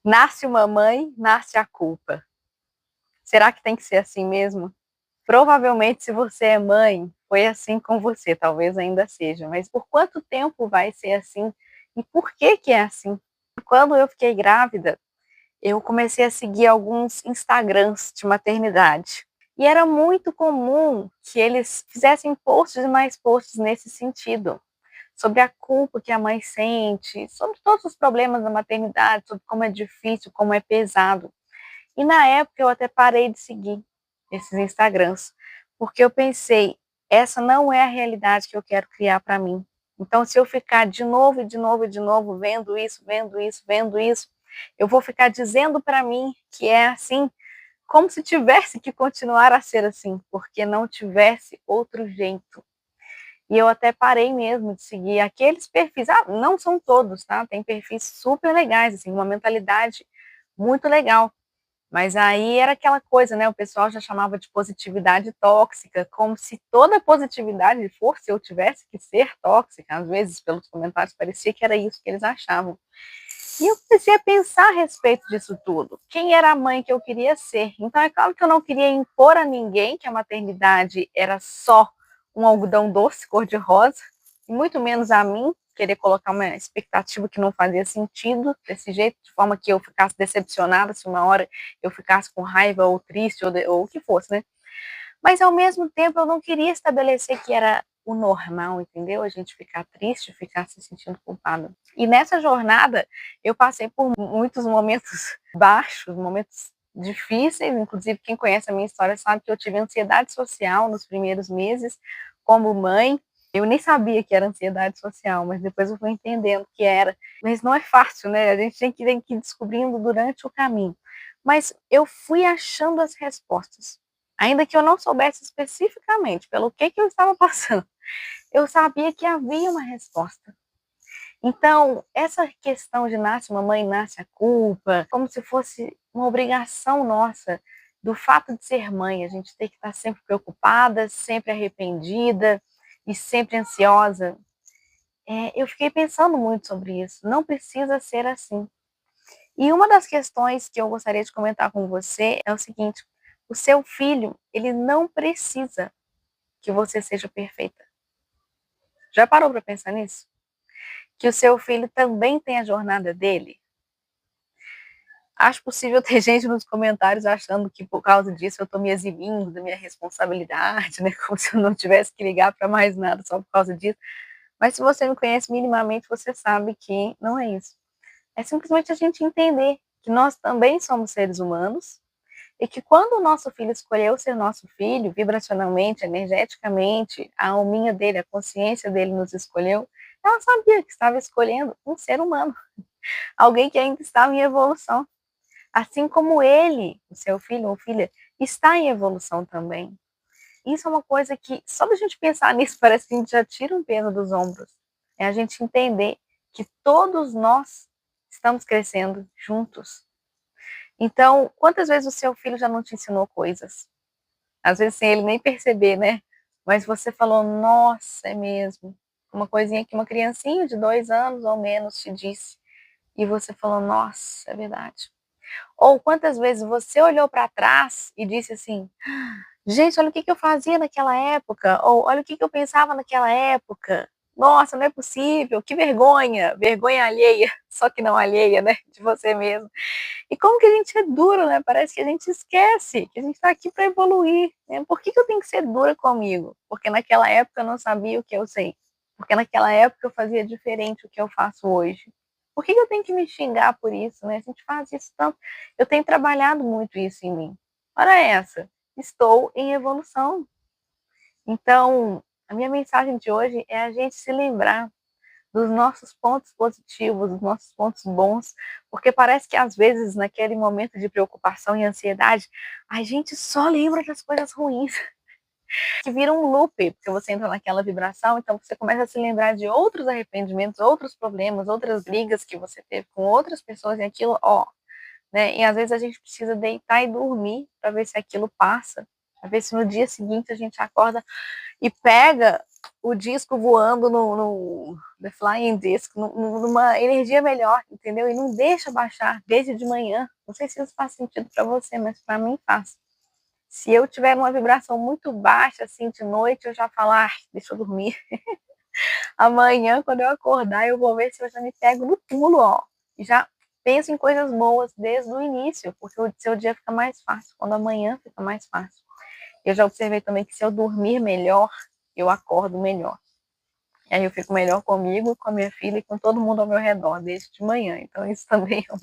Nasce uma mãe, nasce a culpa. Será que tem que ser assim mesmo? Provavelmente, se você é mãe, foi assim com você, talvez ainda seja, mas por quanto tempo vai ser assim? E por que que é assim? Quando eu fiquei grávida, eu comecei a seguir alguns Instagrams de maternidade. E era muito comum que eles fizessem posts e mais posts nesse sentido, sobre a culpa que a mãe sente, sobre todos os problemas da maternidade, sobre como é difícil, como é pesado. E na época eu até parei de seguir esses Instagrams, porque eu pensei, essa não é a realidade que eu quero criar para mim. Então, se eu ficar de novo, e de novo, e de novo, vendo isso, vendo isso, vendo isso, eu vou ficar dizendo para mim que é assim, como se tivesse que continuar a ser assim, porque não tivesse outro jeito. E eu até parei mesmo de seguir aqueles perfis. Ah, não são todos, tá? Tem perfis super legais, assim, uma mentalidade muito legal. Mas aí era aquela coisa, né? O pessoal já chamava de positividade tóxica, como se toda positividade fosse eu tivesse que ser tóxica. Às vezes, pelos comentários, parecia que era isso que eles achavam. E eu comecei a pensar a respeito disso tudo. Quem era a mãe que eu queria ser? Então, é claro que eu não queria impor a ninguém que a maternidade era só um algodão doce, cor-de-rosa, e muito menos a mim, querer colocar uma expectativa que não fazia sentido desse jeito, de forma que eu ficasse decepcionada se uma hora eu ficasse com raiva ou triste ou o que fosse, né? Mas ao mesmo tempo eu não queria estabelecer que era o normal, entendeu? A gente ficar triste, ficar se sentindo culpado. E nessa jornada eu passei por muitos momentos baixos, momentos difíceis, inclusive quem conhece a minha história sabe que eu tive ansiedade social nos primeiros meses como mãe. Eu nem sabia que era ansiedade social, mas depois eu fui entendendo que era. Mas não é fácil, né? A gente tem que ir descobrindo durante o caminho. Mas eu fui achando as respostas. Ainda que eu não soubesse especificamente pelo que eu estava passando, eu sabia que havia uma resposta. Então, essa questão de nasce uma mãe, nasce a culpa, como se fosse uma obrigação nossa do fato de ser mãe, a gente tem que estar sempre preocupada, sempre arrependida e sempre ansiosa. Eu fiquei pensando muito sobre isso. Não precisa ser assim. E uma das questões que eu gostaria de comentar com você é o seguinte: o seu filho, ele não precisa que você seja perfeita. Já parou para pensar nisso? Que o seu filho também tem a jornada dele? Acho possível ter gente nos comentários achando que por causa disso eu estou me eximindo da minha responsabilidade, né? Como se eu não tivesse que ligar para mais nada só por causa disso. Mas se você me conhece minimamente, você sabe que não é isso. É simplesmente a gente entender que nós também somos seres humanos e que quando o nosso filho escolheu ser nosso filho, vibracionalmente, energeticamente, a alminha dele, a consciência dele nos escolheu, ela sabia que estava escolhendo um ser humano, alguém que ainda estava em evolução. Assim como ele, o seu filho ou filha, está em evolução também. Isso é uma coisa que, só da gente pensar nisso, parece que a gente já tira um peso dos ombros. É a gente entender que todos nós estamos crescendo juntos. Então, quantas vezes o seu filho já não te ensinou coisas? Às vezes sem ele nem perceber, né? Mas você falou, nossa, é mesmo. Uma coisinha que uma criancinha de 2 anos ou menos te disse. E você falou, nossa, é verdade. Ou quantas vezes você olhou para trás e disse assim, gente, olha o que eu fazia naquela época, ou olha o que eu pensava naquela época. Nossa, não é possível, que vergonha, vergonha alheia, só que não alheia, né, de você mesmo. E como que a gente é duro, né? Parece que a gente esquece que a gente está aqui para evoluir, né? Por que eu tenho que ser dura comigo? Porque naquela época eu não sabia o que eu sei. Porque naquela época eu fazia diferente o que eu faço hoje. Por que eu tenho que me xingar por isso, né? A gente faz isso tanto. Eu tenho trabalhado muito isso em mim. Ora essa, estou em evolução. Então, a minha mensagem de hoje é a gente se lembrar dos nossos pontos positivos, dos nossos pontos bons, porque parece que às vezes naquele momento de preocupação e ansiedade, a gente só lembra das coisas ruins, que vira um loop, porque você entra naquela vibração, então você começa a se lembrar de outros arrependimentos, outros problemas, outras brigas que você teve com outras pessoas e aquilo, ó, né? E às vezes a gente precisa deitar e dormir para ver se aquilo passa, para ver se no dia seguinte a gente acorda e pega o disco voando no The Flying Disc, numa energia melhor, entendeu? E não deixa baixar desde de manhã. Não sei se isso faz sentido para você, mas para mim faz. Se eu tiver uma vibração muito baixa, assim, de noite, eu já falo, deixa eu dormir. Amanhã, quando eu acordar, eu vou ver se eu já me pego no pulo, ó. E já penso em coisas boas desde o início, porque o seu dia fica mais fácil, quando amanhã fica mais fácil. Eu já observei também que se eu dormir melhor, eu acordo melhor. E aí eu fico melhor comigo, com a minha filha e com todo mundo ao meu redor, desde de manhã. Então isso também é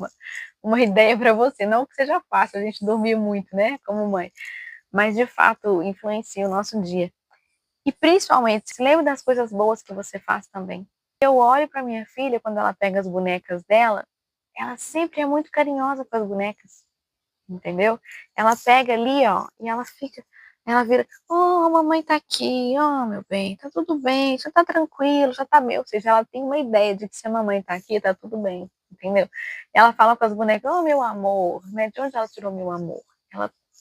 uma ideia para você. Não que seja fácil a gente dormir muito, né, como mãe, mas de fato influencia o nosso dia. E principalmente, se lembra das coisas boas que você faz também. Eu olho para minha filha, quando ela pega as bonecas dela, ela sempre é muito carinhosa com as bonecas, entendeu? Ela pega ali, ó, e ela vira, oh, a mamãe tá aqui, oh, meu bem, tá tudo bem, já tá tranquilo, já tá bem. Ou seja, ela tem uma ideia de que se a mamãe tá aqui, tá tudo bem, entendeu? Ela fala com as bonecas, oh, meu amor, né? De onde ela tirou meu amor?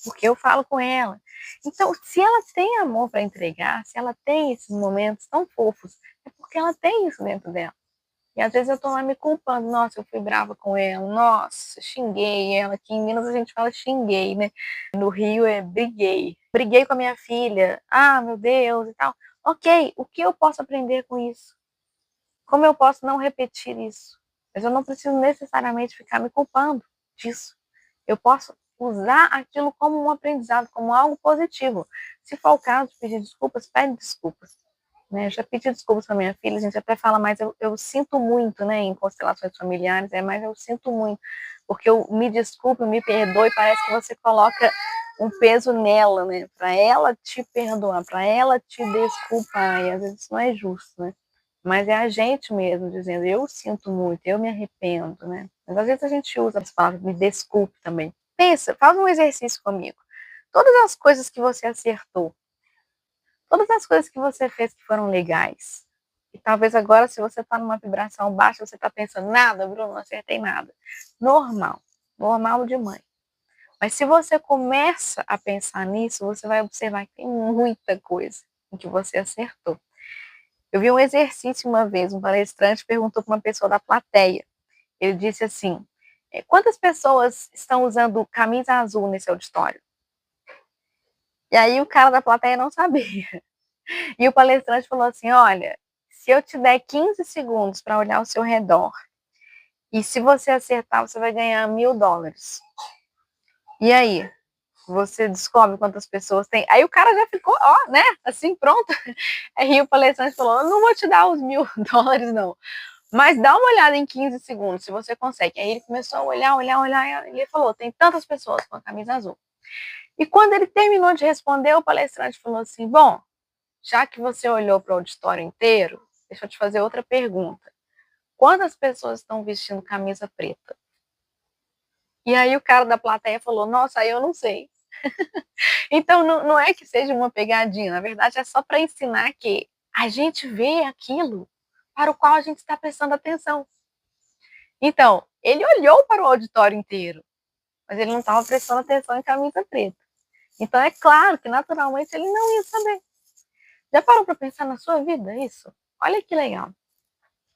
Porque eu falo com ela. Então, se ela tem amor para entregar, se ela tem esses momentos tão fofos, é porque ela tem isso dentro dela. E às vezes eu tô lá me culpando, nossa, eu fui brava com ela, nossa, xinguei ela. Aqui em Minas a gente fala xinguei, né? No Rio é briguei. Briguei com a minha filha, meu Deus e tal. Ok, o que eu posso aprender com isso? Como eu posso não repetir isso? Mas eu não preciso necessariamente ficar me culpando disso. Eu posso usar aquilo como um aprendizado, como algo positivo. Se for o caso de pedir desculpas, pede desculpas. Né? Eu já pedi desculpas para minha filha, a gente até fala, mas eu sinto muito, né, em constelações familiares, mas eu sinto muito, porque eu me desculpe, me perdoe, parece que você coloca um peso nela, né, para ela te perdoar, para ela te desculpar, e às vezes isso não é justo, né, mas é a gente mesmo dizendo, eu sinto muito, eu me arrependo, né, mas às vezes a gente usa as palavras, me desculpe também. Pensa, faz um exercício comigo. Todas as coisas que você acertou, todas as coisas que você fez que foram legais. E talvez agora, se você está numa vibração baixa, você está pensando, nada, Bruno, não acertei nada. Normal, normal de mãe. Mas se você começa a pensar nisso, você vai observar que tem muita coisa em que você acertou. Eu vi um exercício uma vez, um palestrante perguntou para uma pessoa da plateia. Ele disse assim, quantas pessoas estão usando camisa azul nesse auditório? E aí o cara da plateia não sabia. E o palestrante falou assim, olha, se eu te der 15 segundos para olhar ao seu redor, e se você acertar, você vai ganhar $1.000. E aí? Você descobre quantas pessoas tem. Aí o cara já ficou, ó, né? Assim, pronto. Aí o palestrante falou, eu não vou te dar os $1.000, não. Mas dá uma olhada em 15 segundos, se você consegue. Aí ele começou a olhar, e ele falou, tem tantas pessoas com a camisa azul. E quando ele terminou de responder, o palestrante falou assim, bom, já que você olhou para o auditório inteiro, deixa eu te fazer outra pergunta. Quantas pessoas estão vestindo camisa preta? E aí o cara da plateia falou, nossa, aí eu não sei. Então não é que seja uma pegadinha, na verdade é só para ensinar que a gente vê aquilo para o qual a gente está prestando atenção. Então, ele olhou para o auditório inteiro, mas ele não estava prestando atenção em camisa preta. Então é claro que naturalmente ele não ia saber. Já parou para pensar na sua vida isso? Olha que legal.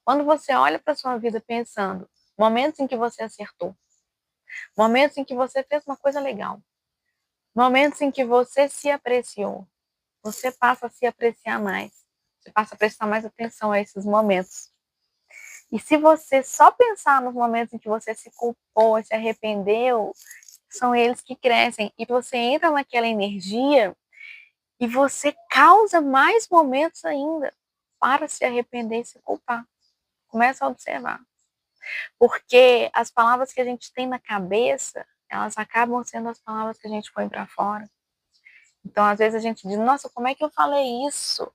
Quando você olha para sua vida pensando momentos em que você acertou, momentos em que você fez uma coisa legal, momentos em que você se apreciou, você passa a se apreciar mais, você passa a prestar mais atenção a esses momentos. E se você só pensar nos momentos em que você se culpou, se arrependeu, são eles que crescem e você entra naquela energia e você causa mais momentos ainda para se arrepender e se culpar. Começa a observar. Porque as palavras que a gente tem na cabeça, elas acabam sendo as palavras que a gente põe para fora. Então, às vezes a gente diz, nossa, como é que eu falei isso?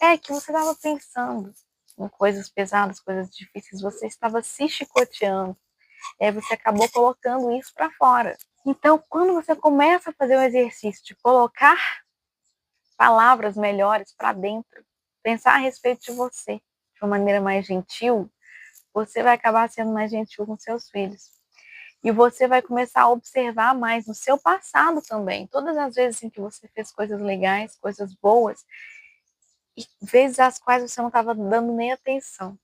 É que você estava pensando em coisas pesadas, coisas difíceis, você estava se chicoteando. E aí você acabou colocando isso para fora. Então, quando você começa a fazer o exercício de colocar palavras melhores para dentro, pensar a respeito de você de uma maneira mais gentil, você vai acabar sendo mais gentil com seus filhos. E você vai começar a observar mais no seu passado também. Todas as vezes em que você fez coisas legais, coisas boas, e vezes às quais você não estava dando nem atenção.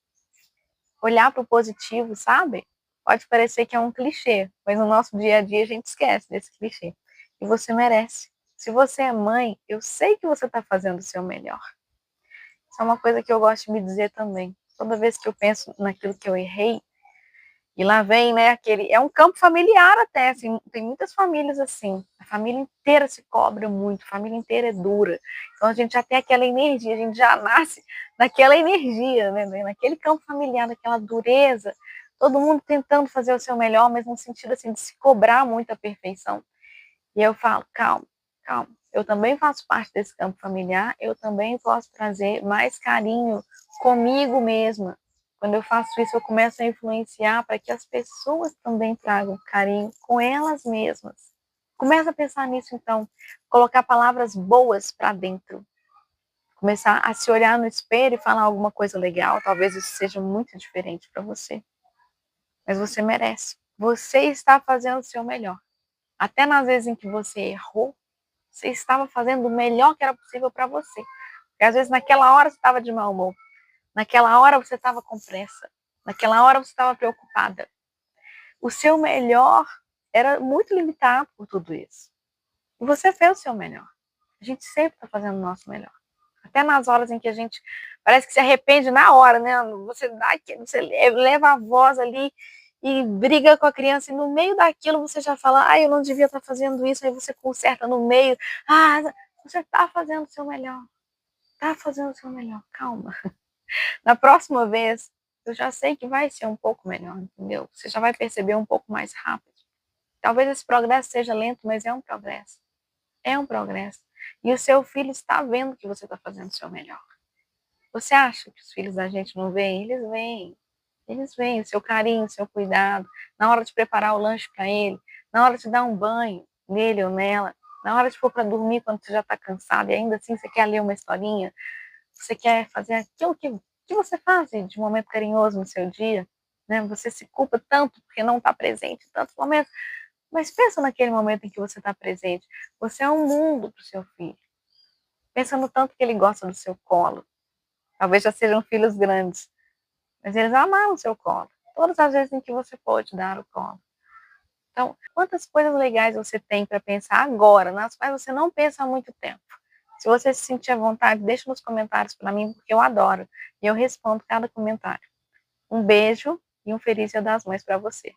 Olhar para o positivo, sabe? Pode parecer que é um clichê, mas no nosso dia a dia a gente esquece desse clichê. E você merece. Se você é mãe, eu sei que você está fazendo o seu melhor. Isso é uma coisa que eu gosto de me dizer também. Toda vez que eu penso naquilo que eu errei, e lá vem, né, aquele... É um campo familiar até, assim, tem muitas famílias assim. A família inteira se cobra muito, a família inteira é dura. Então a gente já tem aquela energia, a gente já nasce naquela energia, né, naquele campo familiar, naquela dureza. Todo mundo tentando fazer o seu melhor, mas no sentido assim de se cobrar muito a perfeição. E eu falo, calma, calma. Eu também faço parte desse campo familiar, eu também posso trazer mais carinho comigo mesma. Quando eu faço isso, eu começo a influenciar para que as pessoas também tragam carinho com elas mesmas. Começa a pensar nisso, então. Colocar palavras boas para dentro. Começar a se olhar no espelho e falar alguma coisa legal. Talvez isso seja muito diferente para você. Mas você merece. Você está fazendo o seu melhor. Até nas vezes em que você errou, você estava fazendo o melhor que era possível para você. Porque às vezes naquela hora você estava de mau humor. Naquela hora você estava com pressa. Naquela hora você estava preocupada. O seu melhor era muito limitado por tudo isso. E você fez o seu melhor. A gente sempre está fazendo o nosso melhor. Até nas horas em que a gente parece que se arrepende na hora, né? Você leva a voz ali e briga com a criança, e no meio daquilo você já fala, eu não devia estar fazendo isso, aí você conserta no meio. Você está fazendo o seu melhor. Está fazendo o seu melhor, calma. Na próxima vez, eu já sei que vai ser um pouco melhor, entendeu? Você já vai perceber um pouco mais rápido. Talvez esse progresso seja lento, mas é um progresso. É um progresso. E o seu filho está vendo que você está fazendo o seu melhor. Você acha que os filhos da gente não veem? Eles veem. Eles veem o seu carinho, o seu cuidado, na hora de preparar o lanche para ele, na hora de dar um banho nele ou nela, na hora de pôr para dormir quando você já está cansado e ainda assim você quer ler uma historinha, você quer fazer aquilo que você faz de momento carinhoso no seu dia, né? Você se culpa tanto porque não está presente em tantos momentos, mas pensa naquele momento em que você está presente. Você é um mundo para o seu filho. Pensa no tanto que ele gosta do seu colo. Talvez já sejam filhos grandes, mas eles amaram o seu colo. Todas as vezes em que você pôde dar o colo. Então, quantas coisas legais você tem para pensar agora, nas quais você não pensa há muito tempo. Se você se sentir à vontade, deixa nos comentários para mim, porque eu adoro. E eu respondo cada comentário. Um beijo e um feliz Dia das Mães para você.